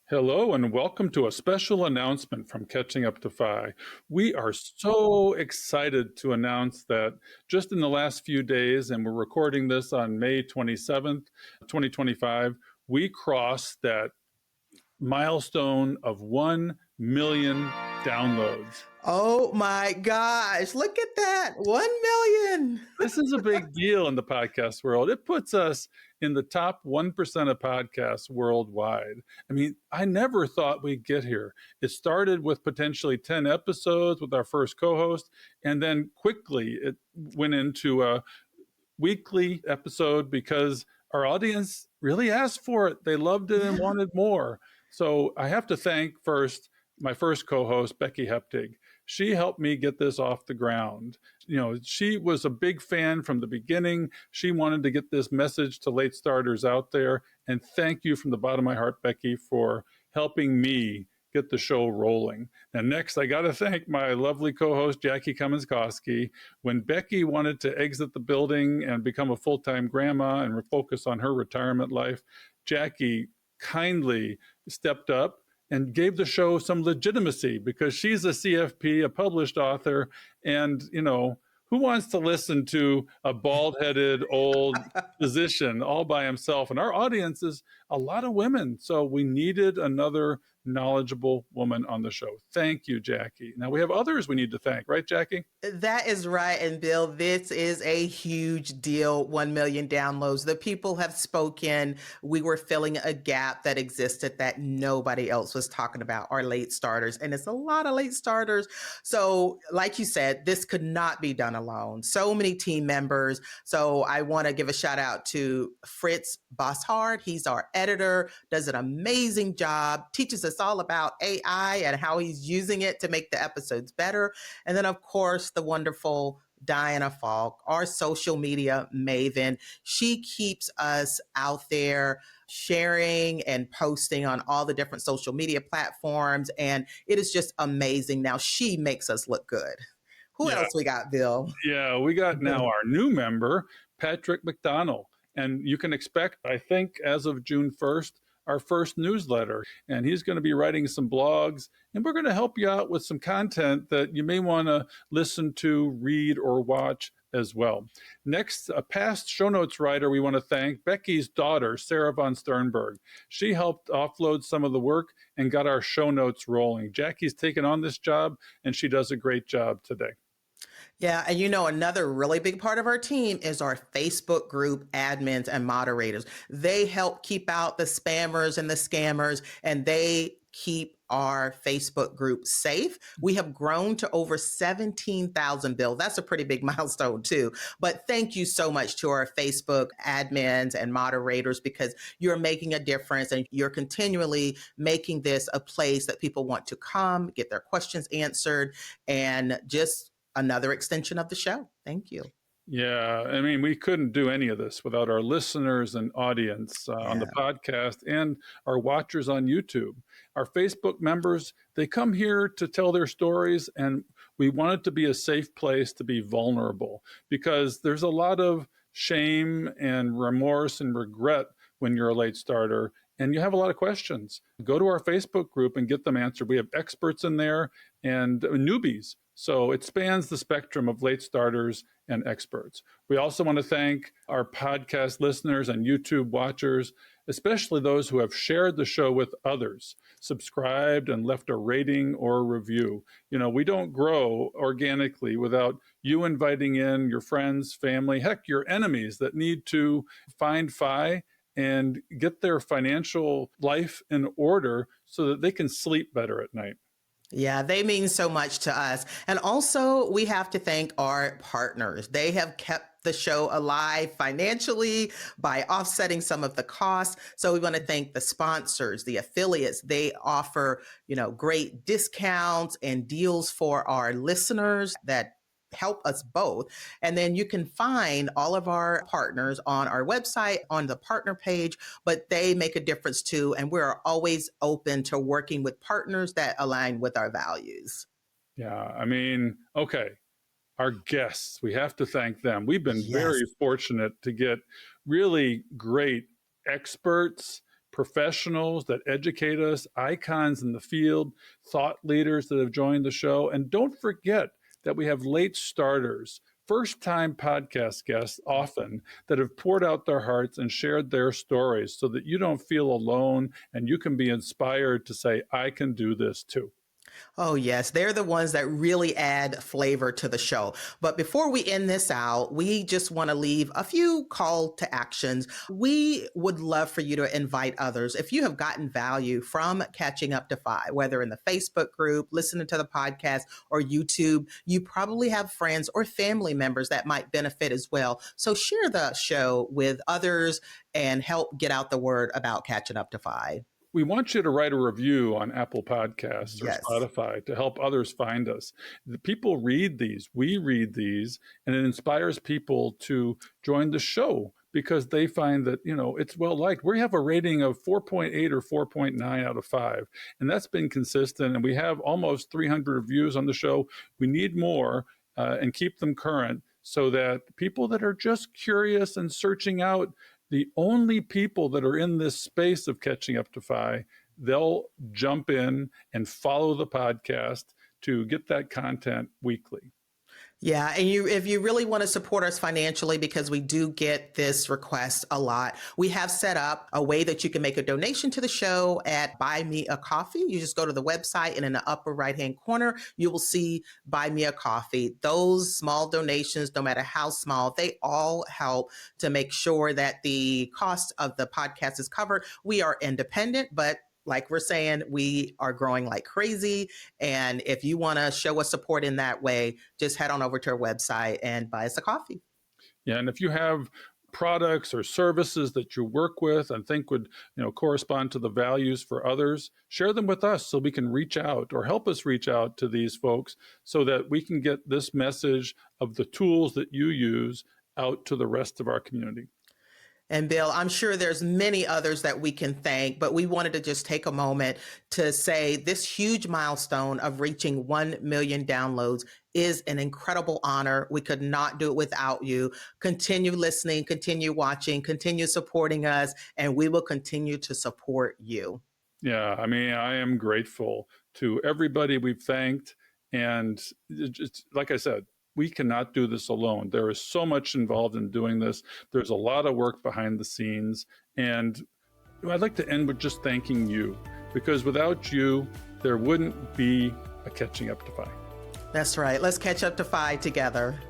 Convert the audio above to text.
Hello and welcome to a special announcement from Catching Up to Fi. We are so excited to announce that just in the last few days, and we're recording this on May 27th, 2025, we crossed that milestone of 1 million downloads. Oh my gosh, look at that. 1 million. This is a big deal in the podcast world. It puts us in the top 1% of podcasts worldwide. I mean, I never thought we'd get here. It started with potentially 10 episodes with our first co host, and then quickly it went into a weekly episode because our audience really asked for it. They loved it and wanted more. So I have to thank first my first co-host, Becky Heptig. She helped me get this off the ground. You know, she was a big fan from the beginning. She wanted to get this message to late starters out there. And thank you from the bottom of my heart, Becky, for helping me get the show rolling. And next, I got to thank my lovely co-host, Jackie Cummins-Koski. When Becky wanted to exit the building and become a full-time grandma and focus on her retirement life, Jackie kindly stepped up and gave the show some legitimacy because she's a CFP, a published author, and, you know, who wants to listen to a bald-headed old physician all by himself? And our audience is a lot of women, so we needed another knowledgeable woman on the show. Thank you, Jackie. Now we have others we need to thank, right, Jackie? That is right. And Bill, this is a huge deal. 1 million downloads. The people have spoken. We were filling a gap that existed that nobody else was talking about, our late starters. And it's a lot of late starters. So, like you said, this could not be done alone. So many team members. So, I want to give a shout out to Fritz Bosshard. He's our editor, does an amazing job, teaches us all about AI and how he's using it to make the episodes better. And then, of course, the wonderful Diana Falk, our social media maven. She keeps us out there sharing and posting on all the different social media platforms. And it is just amazing. Now she makes us look good. Who else we got, Bill? Yeah, we got now our new member, Patrick McDonald. And you can expect, I think, as of June 1st, our first newsletter. And he's going to be writing some blogs. And we're going to help you out with some content that you may want to listen to, read, or watch as well. Next, a past show notes writer we want to thank, Becky's daughter, Sarah von Sternberg. She helped offload some of the work and got our show notes rolling. Jackie's taken on this job, and she does a great job today. Yeah. And you know, another really big part of our team is our Facebook group admins and moderators. They help keep out the spammers and the scammers, and they keep our Facebook group safe. We have grown to over 17,000, Bill. That's a pretty big milestone too. But thank you so much to our Facebook admins and moderators because you're making a difference and you're continually making this a place that people want to come, get their questions answered, and just another extension of the show. Thank you. Yeah, I mean, we couldn't do any of this without our listeners and audience on the podcast and our watchers on YouTube. Our Facebook members, they come here to tell their stories, and we want it to be a safe place to be vulnerable because there's a lot of shame and remorse and regret when you're a late starter and you have a lot of questions. Go to our Facebook group and get them answered. We have experts in there and newbies. So it spans the spectrum of late starters and experts. We also want to thank our podcast listeners and YouTube watchers, especially those who have shared the show with others, subscribed and left a rating or a review. You know, we don't grow organically without you inviting in your friends, family, heck, your enemies that need to find Fi and get their financial life in order so that they can sleep better at night. Yeah, they mean so much to us. And also, we have to thank our partners. They have kept the show alive financially by offsetting some of the costs. So we want to thank the sponsors, the affiliates. They offer, great discounts and deals for our listeners that help us both. And then you can find all of our partners on our website on the partner page, but they make a difference too. And we're always open to working with partners that align with our values. Yeah, I mean, okay, our guests, we have to thank them. We've been very fortunate to get really great experts, professionals that educate us, icons in the field, thought leaders that have joined the show. And don't forget that we have late starters, first time podcast guests often that have poured out their hearts and shared their stories so that you don't feel alone and you can be inspired to say, I can do this too. Oh, yes. They're the ones that really add flavor to the show. But before we end this out, we just want to leave a few call to actions. We would love for you to invite others. If you have gotten value from Catching Up to Fi, whether in the Facebook group, listening to the podcast, or YouTube, you probably have friends or family members that might benefit as well. So share the show with others and help get out the word about Catching Up to Fi. We want you to write a review on Apple Podcasts or Yes. Spotify to help others find us. The people read these, we read these, and it inspires people to join the show because they find that, it's well liked. We have a rating of 4.8 or 4.9 out of 5, and that's been consistent. And we have almost 300 reviews on the show. We need more and keep them current so that people that are just curious and searching out the only people that are in this space of Catching Up to Fi, they'll jump in and follow the podcast to get that content weekly. Yeah, and if you really want to support us financially, because we do get this request a lot, we have set up a way that you can make a donation to the show at Buy Me a Coffee. You just go to the website and in the upper right-hand corner, you will see Buy Me a Coffee. Those small donations, no matter how small, they all help to make sure that the cost of the podcast is covered. We are independent, but like we're saying, we are growing like crazy. And if you want to show us support in that way, just head on over to our website and buy us a coffee. Yeah, and if you have products or services that you work with and think would correspond to the values for others, share them with us so we can reach out or help us reach out to these folks so that we can get this message of the tools that you use out to the rest of our community. And Bill, I'm sure there's many others that we can thank, but we wanted to just take a moment to say this huge milestone of reaching 1 million downloads is an incredible honor. We could not do it without you. Continue listening, continue watching, continue supporting us, and we will continue to support you. Yeah, I mean, I am grateful to everybody we've thanked. And it's, like I said, we cannot do this alone. There is so much involved in doing this. There's a lot of work behind the scenes. And I'd like to end with just thanking you, because without you, there wouldn't be a Catching Up to Fi. That's right. Let's catch up to Fi together.